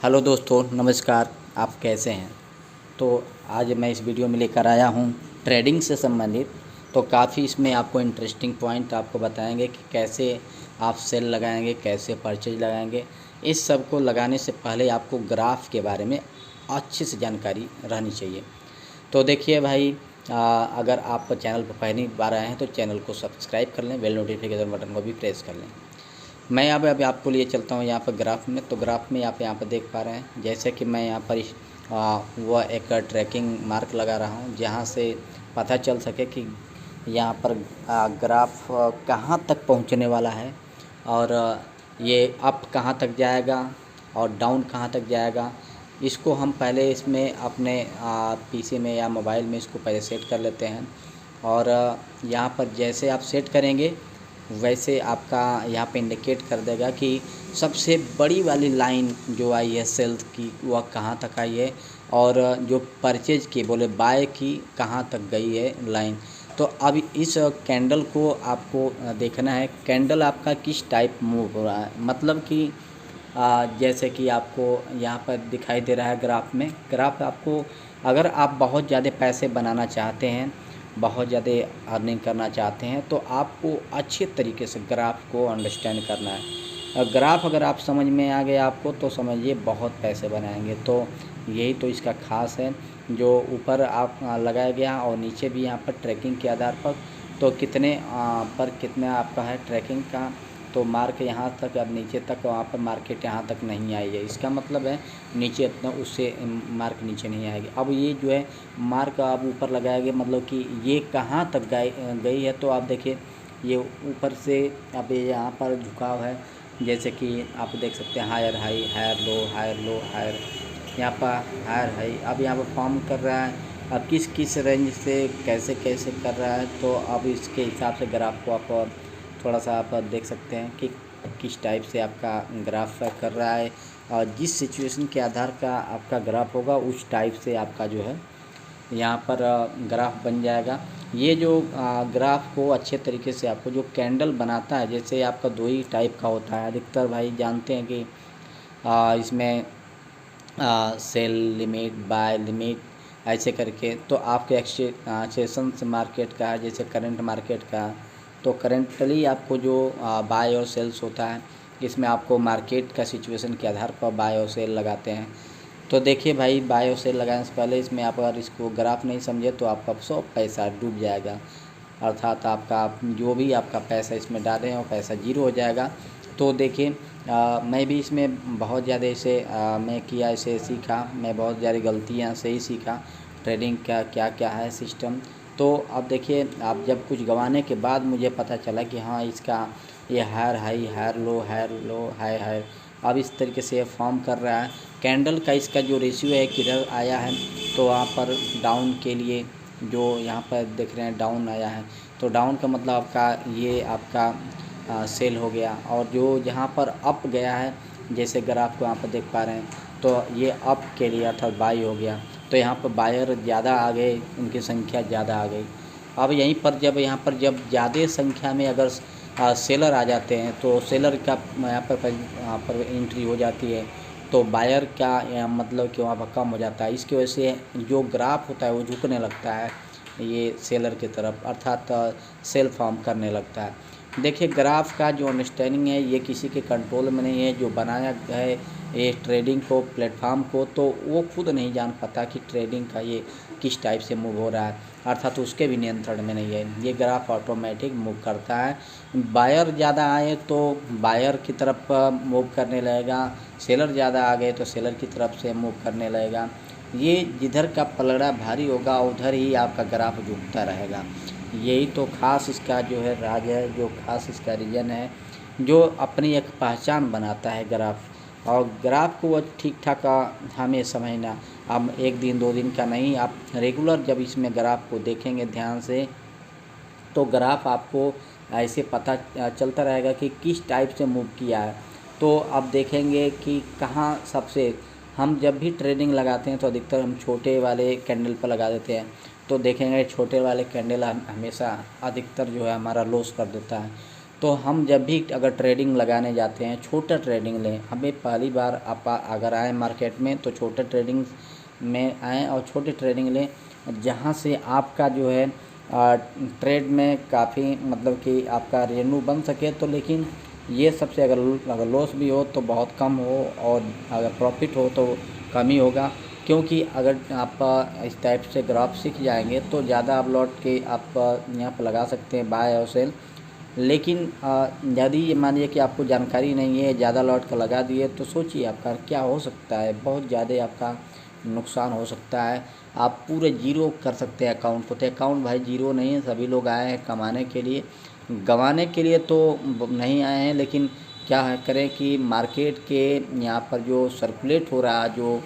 Hello दोस्तों, नमस्कार। आप कैसे हैं? तो आज मैं इस वीडियो में लेकर आया हूँ ट्रेडिंग से संबंधित। तो काफ़ी इसमें आपको इंटरेस्टिंग पॉइंट आपको बताएंगे कि कैसे आप सेल लगाएंगे, कैसे परचेज लगाएंगे। इस सब को लगाने से पहले आपको ग्राफ के बारे में अच्छे से जानकारी रहनी चाहिए। तो देखिए भाई, अगर आप चैनल पर पहली बार आए हैं तो चैनल को सब्सक्राइब कर लें, बेल नोटिफिकेशन बटन को भी प्रेस कर लें। मैं यहाँ पे अभी आपको लिए चलता हूँ यहाँ पर ग्राफ में। तो ग्राफ में यहाँ पे देख पा रहे हैं, जैसे कि मैं यहाँ पर वह एक ट्रैकिंग मार्क लगा रहा हूँ जहाँ से पता चल सके कि यहाँ पर ग्राफ कहाँ तक पहुँचने वाला है और ये अप कहाँ तक जाएगा और डाउन कहाँ तक जाएगा। इसको हम पहले इसमें अपने पीसी में या मोबाइल में इसको पहले सेट कर लेते हैं। और यहाँ पर जैसे आप सेट करेंगे वैसे आपका यहाँ पे इंडिकेट कर देगा कि सबसे बड़ी वाली लाइन जो आई है सेल्स की वह कहाँ तक आई है और जो परचेज की बोले बाय की कहाँ तक गई है लाइन। तो अब इस कैंडल को आपको देखना है, कैंडल आपका किस टाइप मूव हो रहा है। मतलब कि जैसे कि आपको यहाँ पर दिखाई दे रहा है ग्राफ में। ग्राफ आपको, अगर आप बहुत ज़्यादा पैसे बनाना चाहते हैं, बहुत ज़्यादा अर्निंग करना चाहते हैं, तो आपको अच्छे तरीके से ग्राफ को अंडरस्टैंड करना है। ग्राफ अगर आप समझ में आ गया आपको तो समझिए बहुत पैसे बनाएंगे। तो यही तो इसका खास है, जो ऊपर आप लगाया गया और नीचे भी यहाँ पर ट्रैकिंग के आधार पर तो कितने पर कितना आपका है ट्रैकिंग का। तो मार्क यहाँ तक, अब नीचे तक वहाँ पर मार्केट यहाँ तक नहीं आई है, इसका मतलब है नीचे इतना उससे मार्क नीचे नहीं आएगी। अब ये जो है मार्क अब ऊपर लगाया गया, मतलब कि ये कहाँ तक गई है। तो आप देखिए ये ऊपर से अब ये यहाँ पर झुकाव है, जैसे कि आप देख सकते हैं higher high, higher low, higher low, higher, यहाँ पर हायर हाई। अब यहाँ पर फॉर्म कर रहा है, अब किस किस रेंज से कैसे कैसे कर रहा है। तो अब इसके हिसाब से ग्राफ को आप थोड़ा सा आप देख सकते हैं कि किस टाइप से आपका ग्राफ कर रहा है और जिस सिचुएशन के आधार का आपका ग्राफ होगा उस टाइप से आपका जो है यहाँ पर ग्राफ बन जाएगा। ये जो ग्राफ को अच्छे तरीके से आपको जो कैंडल बनाता है, जैसे आपका दो ही टाइप का होता है, अधिकतर भाई जानते हैं कि इसमें सेल लिमिट, बाय लिमिट, ऐसे करके। तो आपके एक्सेशंस मार्केट का, जैसे करंट मार्केट का, तो करंटली आपको जो बाय और सेल्स होता है, इसमें आपको मार्केट का सिचुएशन के आधार पर बाय और सेल लगाते हैं। तो देखिए भाई, बाय और सेल लगाने से पहले इसमें आप अगर इसको ग्राफ नहीं समझे तो आपका सब पैसा डूब जाएगा, अर्थात आपका जो भी आपका पैसा इसमें डालें वो पैसा जीरो हो जाएगा। तो देखिए मैं भी इसमें बहुत ज़्यादा ऐसे मैं किया, ऐसे सीखा, मैं बहुत ज़्यादा गलतियाँ से ही सीखा ट्रेडिंग का क्या क्या है सिस्टम। तो अब देखिए, आप जब कुछ गंवाने के बाद मुझे पता चला कि हाँ इसका ये higher high, higher low, higher low, high high, अब इस तरीके से ये फॉर्म कर रहा है। कैंडल का इसका जो रेशियो है किधर आया है, तो वहाँ पर डाउन के लिए जो यहाँ पर देख रहे हैं डाउन आया है। तो डाउन का मतलब आपका ये आपका सेल हो गया। और जो जहाँ पर अप गया है, जैसे ग्राफ को यहाँ पर देख पा रहे हैं, तो ये अप के लिए अर्थात बाई हो गया। तो यहाँ पर बायर ज़्यादा आ गए, उनकी संख्या ज़्यादा आ गई। अब यहीं पर जब यहाँ पर जब ज़्यादा संख्या में अगर सेलर आ जाते हैं तो सेलर का यहाँ पर एंट्री हो जाती है, तो बायर का मतलब कि वहाँ पर कम हो जाता है। इसकी वजह से जो ग्राफ होता है वो झुकने लगता है ये सेलर की तरफ, अर्थात सेल फॉर्म करने लगता है। देखिए ग्राफ का जो अंडरस्टैंडिंग है ये किसी के कंट्रोल में नहीं है। जो बनाया है ये ट्रेडिंग को, प्लेटफॉर्म को, तो वो खुद नहीं जान पाता कि ट्रेडिंग का ये किस टाइप से मूव हो रहा है, अर्थात उसके भी नियंत्रण में नहीं है। ये ग्राफ ऑटोमेटिक मूव करता है। बायर ज़्यादा आए तो बायर की तरफ मूव करने लगेगा, सेलर ज़्यादा आ गए तो सेलर की तरफ से मूव करने लगेगा। ये जिधर का पलड़ा भारी होगा उधर ही आपका ग्राफ झुकता रहेगा। यही तो खास इसका जो है राज है, जो खास इसका रीज़न है, जो अपनी एक पहचान बनाता है ग्राफ। और ग्राफ को वो ठीक ठाक हमें समझना, हम एक दिन दो दिन का नहीं, आप रेगुलर जब इसमें ग्राफ को देखेंगे ध्यान से तो ग्राफ आपको ऐसे पता चलता रहेगा कि किस टाइप से मूव किया है। तो आप देखेंगे कि कहाँ सबसे, हम जब भी ट्रेडिंग लगाते हैं तो अधिकतर हम छोटे वाले कैंडल पर लगा देते हैं। तो देखेंगे छोटे वाले कैंडल हमेशा अधिकतर जो है हमारा लॉस कर देता है। तो हम जब भी अगर ट्रेडिंग लगाने जाते हैं, छोटा ट्रेडिंग लें। हमें पहली बार आप अगर आए मार्केट में तो छोटा ट्रेडिंग में आएँ और छोटी ट्रेडिंग लें, जहाँ से आपका जो है ट्रेड में काफ़ी मतलब कि आपका रेवेन्यू बन सके। तो लेकिन ये सबसे अगर लॉस भी हो तो बहुत कम हो, और अगर प्रॉफिट हो तो कम ही होगा। क्योंकि अगर आप इस टाइप से ग्राफ सीख जाएंगे तो ज़्यादा आप लौट के आप यहाँ पर लगा सकते हैं बाय और सेल। लेकिन यदि मान लीजिए कि आपको जानकारी नहीं है, ज़्यादा लॉट का लगा दिए, तो सोचिए आपका क्या हो सकता है। बहुत ज़्यादा आपका नुकसान हो सकता है। आप पूरे जीरो कर सकते हैं अकाउंट को। तो अकाउंट भाई जीरो नहीं है, सभी लोग आए हैं कमाने के लिए, गंवाने के लिए तो नहीं आए हैं। लेकिन क्या है करें कि मार्केट के यहाँ पर जो सर्कुलेट हो रहा है, जो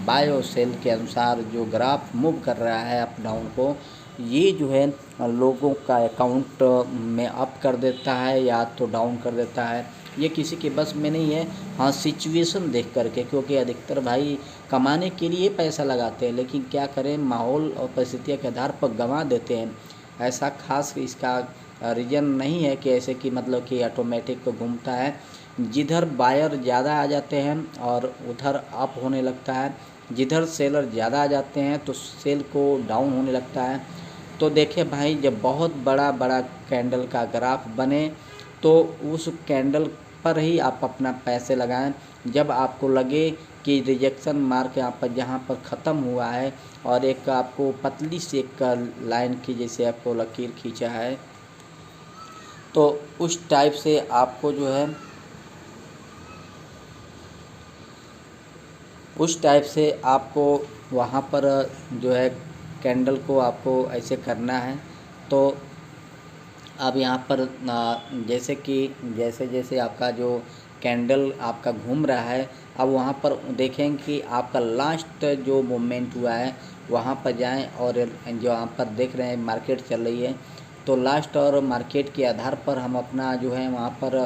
बाय और सेल के अनुसार जो ग्राफ मूव कर रहा है अप डाउन को, ये जो है लोगों का अकाउंट में अप कर देता है या तो डाउन कर देता है। ये किसी के बस में नहीं है। हाँ, सिचुएशन देख करके, क्योंकि अधिकतर भाई कमाने के लिए पैसा लगाते हैं, लेकिन क्या करें माहौल और परिस्थितियों के आधार पर गंवा देते हैं। ऐसा खास इसका रीज़न नहीं है कि ऐसे कि मतलब कि ऑटोमेटिक घूमता है। जिधर बायर ज़्यादा आ जाते हैं और उधर अप होने लगता है, जिधर सेलर ज़्यादा आ जाते हैं तो सेल को डाउन होने लगता है। तो देखिए भाई, जब बहुत बड़ा बड़ा कैंडल का ग्राफ बने तो उस कैंडल पर ही आप अपना पैसे लगाएं। जब आपको लगे कि रिजेक्शन मार्क यहाँ पर जहाँ पर ख़त्म हुआ है और एक आपको पतली सी एक लाइन की जैसे आपको लकीर खींचा है, तो उस टाइप से आपको जो है उस टाइप से आपको वहाँ पर जो है कैंडल को आपको ऐसे करना है। तो अब यहाँ पर जैसे कि जैसे जैसे आपका जो कैंडल आपका घूम रहा है, अब वहाँ पर देखें कि आपका लास्ट जो मूवमेंट हुआ है वहाँ पर जाएं, और जो यहाँ पर देख रहे हैं मार्केट चल रही है, तो लास्ट और मार्केट के आधार पर हम अपना जो है वहाँ पर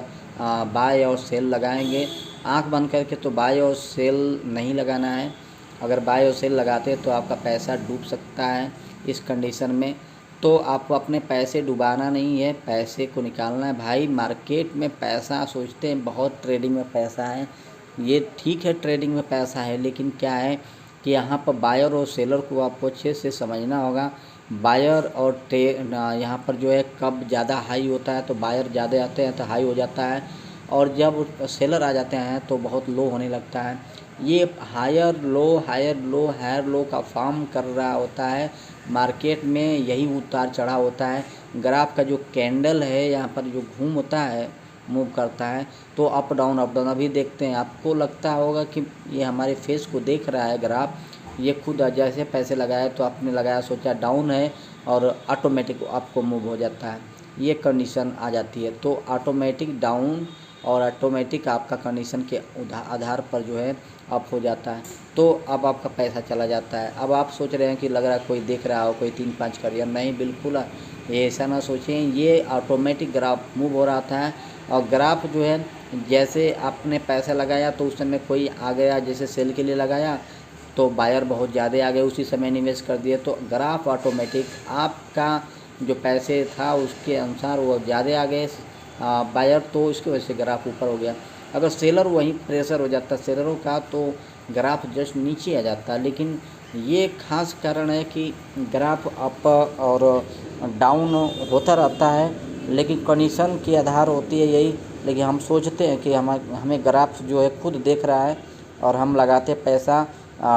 बाय और सेल लगाएंगे। आंख बंद करके तो बाय और सेल नहीं लगाना है। अगर बाय और सेल लगाते हैं तो आपका पैसा डूब सकता है इस कंडीशन में। तो आपको अपने पैसे डुबाना नहीं है, पैसे को निकालना है। भाई मार्केट में पैसा सोचते हैं बहुत ट्रेडिंग में पैसा है, ये ठीक है ट्रेडिंग में पैसा है, लेकिन क्या है कि यहाँ पर बायर और सेलर को आपको अच्छे से समझना होगा। बायर और यहाँ पर जो है कब ज़्यादा हाई होता है तो बायर ज़्यादा आते हैं तो हाई हो जाता है, और जब सेलर आ जाते हैं तो बहुत लो होने लगता है। ये higher low higher low higher low का फॉर्म कर रहा होता है। मार्केट में यही उतार चढ़ाव होता है। ग्राफ का जो कैंडल है यहाँ पर जो घूम होता है, मूव करता है, तो अप डाउन अप डाउन। अभी देखते हैं, आपको लगता होगा कि ये हमारे फेस को देख रहा है ग्राफ, ये खुद जैसे पैसे लगाए तो आपने लगाया सोचा डाउन है और ऑटोमेटिक आपको मूव हो जाता है, ये कंडीशन आ जाती है। तो ऑटोमेटिक डाउन और ऑटोमेटिक आपका कंडीशन के आधार पर जो है अप हो जाता है, तो अब आपका पैसा चला जाता है। अब आप सोच रहे हैं कि लग रहा है कोई देख रहा हो, कोई 3-5 करियर, नहीं, बिल्कुल ये ऐसा ना सोचें। ये ऑटोमेटिक ग्राफ मूव हो रहा था, और ग्राफ जो है जैसे आपने पैसा लगाया तो उस समय कोई आ गया, जैसे सेल के लिए लगाया तो बायर बहुत ज़्यादा आ गए, उसी समय निवेश कर दिए, तो ग्राफ ऑटोमेटिक आपका जो पैसे था उसके अनुसार वो ज़्यादा आ गए बायर, तो इसकी वजह से ग्राफ ऊपर हो गया। अगर सेलर वहीं प्रेशर हो जाता सेलरों का तो ग्राफ जस्ट नीचे आ जाता। लेकिन ये खास कारण है कि ग्राफ अप और डाउन होता रहता है, लेकिन कंडीशन की आधार होती है यही। लेकिन हम सोचते हैं कि हमें ग्राफ जो है खुद देख रहा है, और हम लगाते पैसा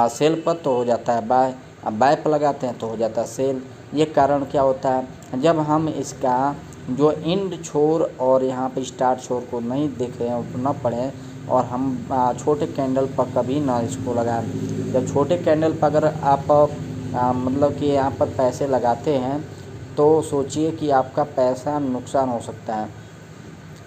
सेल पर तो हो जाता है बाय, बाय पर लगाते हैं तो हो जाता है सेल। ये कारण क्या होता है, जब हम इसका जो एंड छोर और यहाँ पे स्टार्ट छोर को नहीं देख रहे हैं, न पढ़ें, और हम छोटे कैंडल पर कभी ना इसको लगाएं। जब छोटे कैंडल पर अगर आप मतलब कि यहाँ पर पैसे लगाते हैं तो सोचिए कि आपका पैसा नुकसान हो सकता है।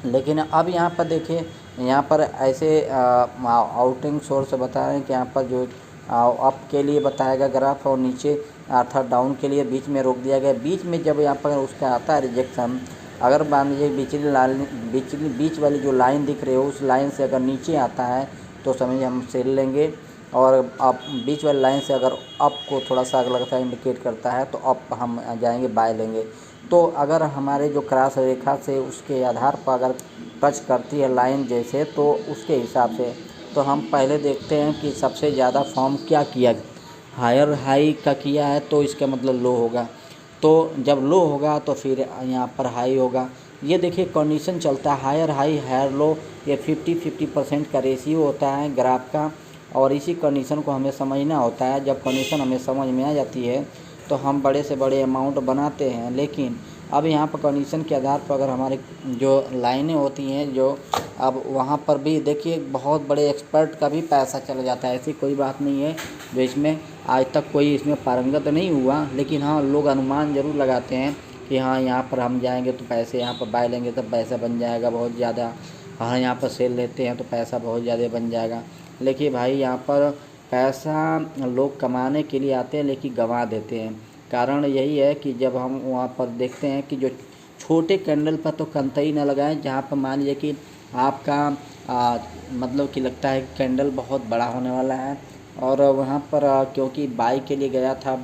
लेकिन अब यहाँ पर देखिए, यहाँ पर ऐसे आउटिंग सोर्स बता रहे हैं कि यहाँ पर जो अप के लिए बताएगा ग्राफ, और नीचे अर्थात डाउन के लिए बीच में रोक दिया गया। बीच में जब यहाँ पर उसका आता है रिजेक्शन, अगर मान लीजिए बीच वाली जो लाइन दिख रही है उस लाइन से अगर नीचे आता है तो समझिए हम सेल लेंगे, और अब बीच वाली लाइन से अगर अप को थोड़ा सा अगर लगता है इंडिकेट करता है तो अप हम जाएंगे बाय लेंगे। तो अगर हमारे जो क्रॉस रेखा से उसके आधार पर अगर टच करती है लाइन जैसे, तो उसके हिसाब से तो हम पहले देखते हैं कि सबसे ज़्यादा फॉर्म क्या किया, हायर हाई का किया है तो इसका मतलब लो होगा, तो जब लो होगा तो फिर यहाँ पर हाई होगा। ये देखिए कंडीशन चलता है हायर हाई हायर लो, ये 50-50% का रेशियो होता है ग्राफ का, और इसी कंडीशन को हमें समझना होता है। जब कंडीशन हमें समझ में आ जाती है तो हम बड़े से बड़े अमाउंट बनाते हैं। लेकिन अब यहाँ पर कंडीशन के आधार पर अगर हमारे जो लाइनें होती हैं जो, अब वहाँ पर भी देखिए बहुत बड़े एक्सपर्ट का भी पैसा चला जाता है। ऐसी कोई बात नहीं है जो इसमें आज तक कोई इसमें पारंगत नहीं हुआ, लेकिन हाँ लोग अनुमान ज़रूर लगाते हैं कि हाँ यहाँ पर हम जाएंगे तो पैसे, यहाँ पर बाय लेंगे तो पैसा बन जाएगा बहुत ज़्यादा, हाँ यहाँ पर सेल लेते हैं तो पैसा बहुत ज़्यादा बन जाएगा। लेकिन भाई यहाँ पर पैसा लोग कमाने के लिए आते हैं लेकिन गंवा देते हैं। कारण यही है कि जब हम वहाँ पर देखते हैं कि जो छोटे कैंडल पर तो कतई ना लगाएं, जहाँ पर मान लीजिए कि आपका मतलब कि लगता है कैंडल बहुत बड़ा होने वाला है, और वहाँ पर क्योंकि बाई के लिए गया था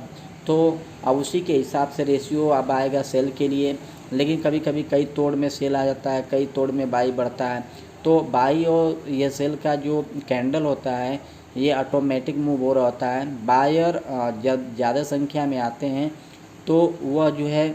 तो अब उसी के हिसाब से रेशियो अब आएगा सेल के लिए। लेकिन कभी कभी कई तोड़ में सेल आ जाता है, कई तोड़ में बाई बढ़ता है। तो बाई और ये सेल का जो कैंडल होता है ये ऑटोमेटिक मूव हो रहा होता है। बायर जब ज़्यादा संख्या में आते हैं तो वह जो है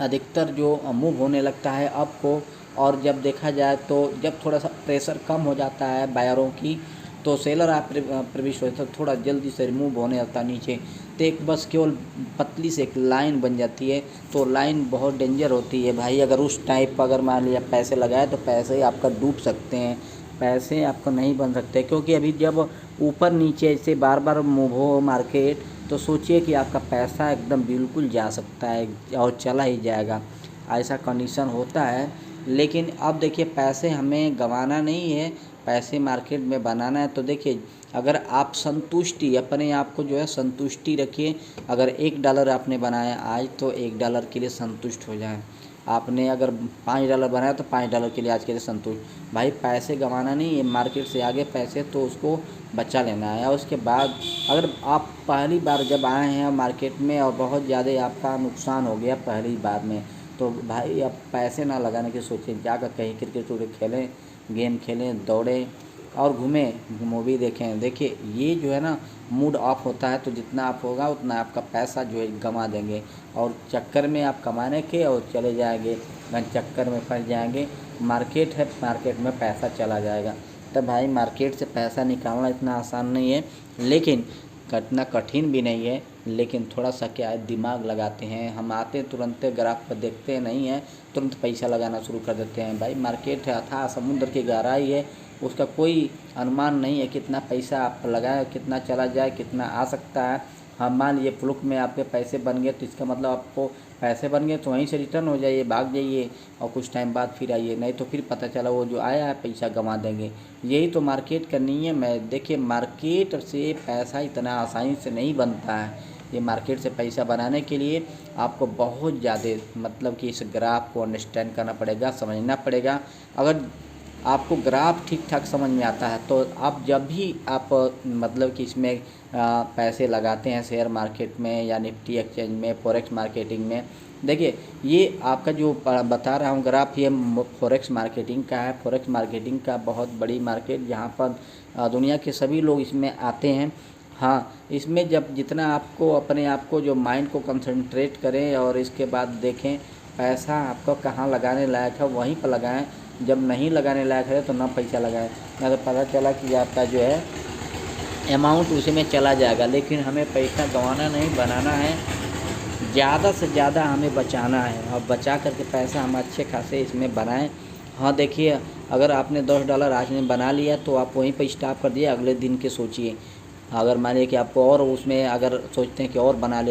अधिकतर जो मूव होने लगता है अप को, और जब देखा जाए तो जब थोड़ा सा प्रेशर कम हो जाता है बायरों की तो सेलर आप प्रवेश होता है, थोड़ा जल्दी से रिमूव होने लगता है नीचे। तो एक बस केवल पतली से एक लाइन बन जाती है, तो लाइन बहुत डेंजर होती है भाई। अगर उस टाइप पर अगर मान लिया पैसे लगाए तो पैसे ही आपका डूब सकते हैं, पैसे आपको नहीं बन सकते। क्योंकि अभी जब ऊपर नीचे ऐसे बार बार मूव हो मार्केट तो सोचिए कि आपका पैसा एकदम बिल्कुल जा सकता है और चला ही जाएगा, ऐसा कंडीशन होता है। लेकिन अब देखिए पैसे हमें गंवाना नहीं है, पैसे मार्केट में बनाना है। तो देखिए अगर आप संतुष्टि अपने आप को जो है संतुष्टि रखिए। अगर $1 आपने बनाया आज तो $1 के लिए संतुष्ट हो जाएं। आपने अगर $5 बनाया तो $5 के लिए आज के लिए संतुष्ट। भाई पैसे गंवाना नहीं है, मार्केट से आगे पैसे तो उसको बचा लेना है। और उसके बाद अगर आप पहली बार जब आए हैं मार्केट में और बहुत ज़्यादा आपका नुकसान हो गया पहली बार में, तो भाई अब पैसे ना लगाने की सोचें, जाकर कहीं क्रिकेट खेलें, गेम खेलें, दौड़ें और घूमें, मूवी देखें। देखिए ये जो है ना मूड ऑफ होता है, तो जितना आप होगा उतना आपका पैसा जो है गंवा देंगे, और चक्कर में आप कमाने के और चले जाएंगे, चक्कर में फंस जाएंगे। मार्केट है, मार्केट में पैसा चला जाएगा। तब भाई मार्केट से पैसा निकालना इतना आसान नहीं है, लेकिन इतना कठिन भी नहीं है। लेकिन थोड़ा सा क्या है दिमाग लगाते हैं, हम आते तुरंत ग्राफ पर देखते नहीं हैं, तुरंत पैसा लगाना शुरू कर देते हैं। भाई मार्केट है, अथाह समुद्र की गहराई है, उसका कोई अनुमान नहीं है कितना पैसा आप लगाएं, कितना चला जाए, कितना आ सकता है। हाँ मान लीजिए फ्लुक में आपके पैसे बन गए तो इसका मतलब आपको पैसे बन गए तो वहीं से रिटर्न हो जाइए, भाग जाइए और कुछ टाइम बाद फिर आइए, नहीं तो फिर पता चला वो जो आया है पैसा गंवा देंगे। यही तो मार्केट का नियम है। देखिए मार्केट से पैसा इतना आसानी से नहीं बनता है। ये मार्केट से पैसा बनाने के लिए आपको बहुत ज़्यादा मतलब कि इस ग्राफ को अंडरस्टैंड करना पड़ेगा, समझना पड़ेगा। अगर आपको ग्राफ ठीक ठाक समझ में आता है तो आप जब भी आप मतलब कि इसमें पैसे लगाते हैं शेयर मार्केट में या निफ्टी एक्सचेंज में, फॉरेक्स मार्केटिंग में, देखिए ये आपका जो बता रहा हूँ ग्राफ, ये फॉरेक्स मार्केटिंग का है। फॉरेक्स मार्केटिंग का बहुत बड़ी मार्केट जहाँ पर दुनिया के सभी लोग इसमें आते हैं। हाँ इसमें जब जितना आपको अपने आप को जो माइंड को कंसंट्रेट करें और इसके बाद देखें पैसा आपको कहाँ लगाने लायक है वहीं पर लगाएं। जब नहीं लगाने लायक है तो ना पैसा लगाएं, ना तो पता चला कि आपका जो है अमाउंट उसी में चला जाएगा। लेकिन हमें पैसा गंवाना नहीं, बनाना है, ज़्यादा से ज़्यादा हमें बचाना है और बचा करके पैसा हम अच्छे खासे इसमें बनाएं। हाँ देखिए अगर आपने $10 आज में बना लिया तो आप वहीं पर स्टॉप कर दिए, अगले दिन के सोचिए। अगर मान लीजिए कि आपको और उसमें अगर सोचते हैं कि और बना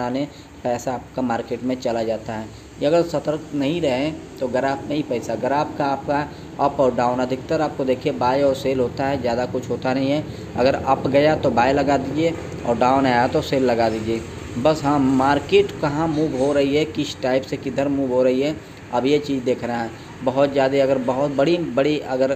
लें, पैसा आपका मार्केट में चला जाता है। ये अगर सतर्क नहीं रहें तो ग्राफ में ही पैसा, ग्राफ का आपका अप और डाउन अधिकतर आपको देखिए बाय और सेल होता है, ज़्यादा कुछ होता नहीं है। अगर अप गया तो बाय लगा दीजिए और डाउन आया तो सेल लगा दीजिए बस। हाँ मार्केट कहाँ मूव हो रही है, किस टाइप से किधर मूव हो रही है, अब ये चीज़ देख रहा है। बहुत ज़्यादा अगर बहुत बड़ी अगर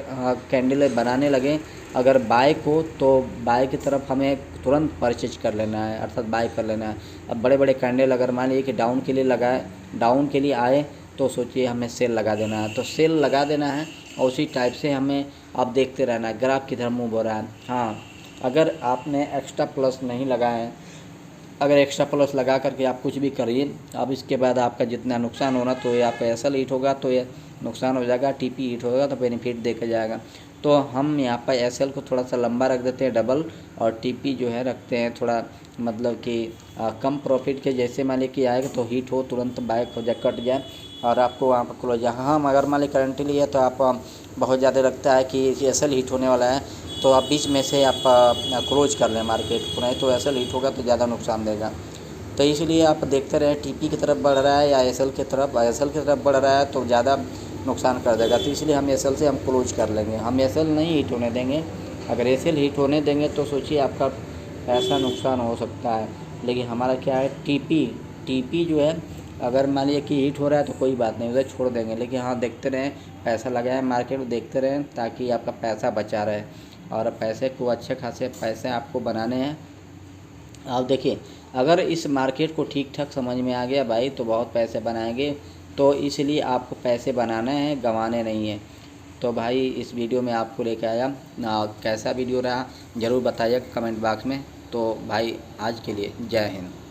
कैंडल बनाने लगें अगर बाय को तो बाय की तरफ हमें तुरंत परचेज कर लेना है, अर्थात बाय कर लेना है। अब बड़े बड़े कैंडल अगर मान लीजिए कि डाउन के लिए लगाए, डाउन के लिए आए तो सोचिए हमें सेल लगा देना है, तो सेल लगा देना है और उसी टाइप से हमें अब देखते रहना है ग्राफ किधर मूव हो रहा है। हाँ, अगर आपने एक्स्ट्रा प्लस नहीं लगाए हैं, अगर एक्स्ट्रा प्लस लगा करके आप कुछ भी करिए, अब इसके बाद आपका जितना नुकसान होना तो ये आपका एसएल हिट होगा तो ये नुकसान हो जाएगा, टीपी हिट होगा तो बेनिफिट देखा जाएगा। तो हम यहाँ पर एसएल को थोड़ा सा लंबा रख देते हैं डबल, और टीपी जो है रखते हैं थोड़ा मतलब कि कम प्रॉफिट के। जैसे मान लीजिए कि आएगा तो हिट हो तुरंत बैक हो जाए, कट जाए और आपको वहाँ पर क्लोज जाए। हाँ, मगर मान लीजिए करेंटली है तो आप बहुत ज़्यादा लगता है कि एसएल हिट होने वाला है तो आप बीच में से आप क्लोज कर लें मार्केट को, नहीं तो एसएल हिट होगा तो ज़्यादा नुकसान देगा। तो इसलिए आप देखते रहें टीपी की तरफ बढ़ रहा है या एसएल की तरफ, एसएल की तरफ बढ़ रहा है तो ज़्यादा नुकसान कर देगा। तो इसलिए हम एसएल से हम क्लोज कर लेंगे, हम एसएल नहीं हिट होने देंगे। अगर एसएल हिट होने देंगे तो सोचिए आपका पैसा नुकसान हो सकता है। लेकिन हमारा क्या है, टीपी जो है अगर मान लीजिए कि हिट हो रहा है तो कोई बात नहीं, उसे छोड़ देंगे। लेकिन हाँ, देखते रहें, पैसा लगाएं मार्केट में, देखते रहें ताकि आपका पैसा बचा रहे। और पैसे को अच्छे खासे पैसे आपको बनाने हैं। आप देखिए, अगर इस मार्केट को ठीक ठाक समझ में आ गया भाई तो बहुत पैसे बनाएंगे। तो इसलिए आपको पैसे बनाने हैं, गंवाने नहीं हैं। तो भाई इस वीडियो में आपको लेके आया ना, कैसा वीडियो रहा ज़रूर बताइएगा कमेंट बॉक्स में। तो भाई आज के लिए जय हिंद।